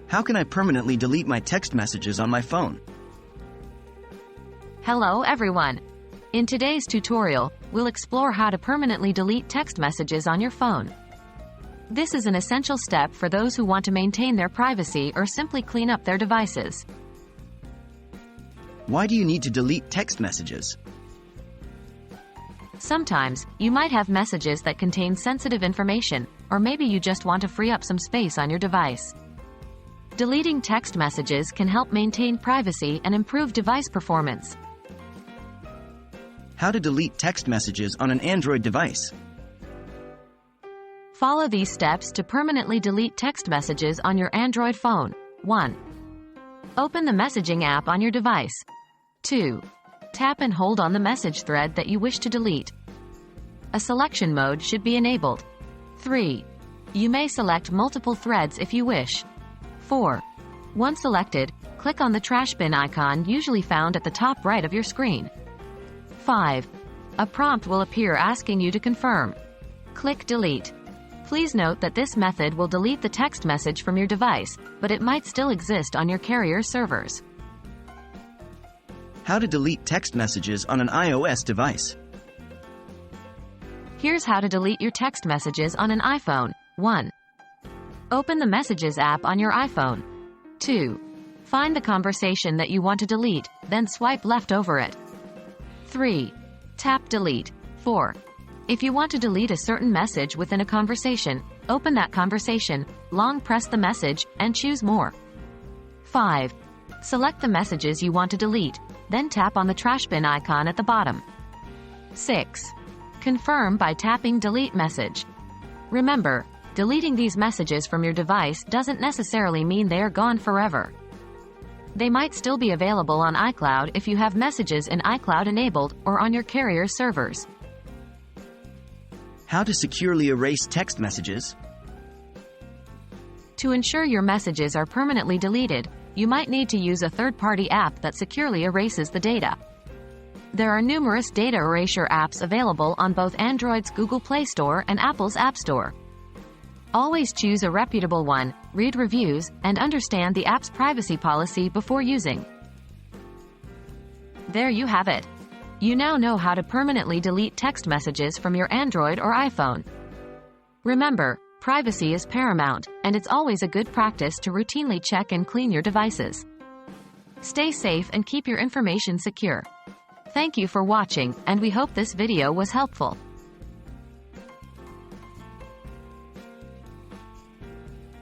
How can I permanently delete my text messages on my phone? Hello everyone! In today's tutorial, we'll explore how to permanently delete text messages on your phone. This is an essential step for those who want to maintain their privacy or simply clean up their devices. Why do you need to delete text messages? Sometimes, you might have messages that contain sensitive information, or maybe you just want to free up some space on your device. Deleting text messages can help maintain privacy and improve device performance. How to delete text messages on an Android device? Follow these steps to permanently delete text messages on your Android phone. 1. Open the messaging app on your device. 2. Tap and hold on the message thread that you wish to delete. A selection mode should be enabled. 3. You may select multiple threads if you wish. 4. Once selected, click on the trash bin icon usually found at the top right of your screen. 5. A prompt will appear asking you to confirm. Click Delete. Please note that this method will delete the text message from your device, but it might still exist on your carrier servers. How to delete text messages on an iOS device? Here's how to delete your text messages on an iPhone. 1. Open the Messages app on your iPhone. 2. Find the conversation that you want to delete, then swipe left over it. 3. Tap Delete. 4. If you want to delete a certain message within a conversation, open that conversation, long press the message, and choose More. 5. Select the messages you want to delete, then tap on the trash bin icon at the bottom. 6. Confirm by tapping Delete Message. Remember, deleting these messages from your device doesn't necessarily mean they are gone forever. They might still be available on iCloud if you have messages in iCloud enabled or on your carrier servers. How to securely erase text messages? To ensure your messages are permanently deleted, you might need to use a third-party app that securely erases the data. There are numerous data erasure apps available on both Android's Google Play Store and Apple's App Store. Always choose a reputable one, read reviews, and understand the app's privacy policy before using. There you have it. You now know how to permanently delete text messages from your Android or iPhone. Remember, privacy is paramount, and it's always a good practice to routinely check and clean your devices. Stay safe and keep your information secure. Thank you for watching, and we hope this video was helpful.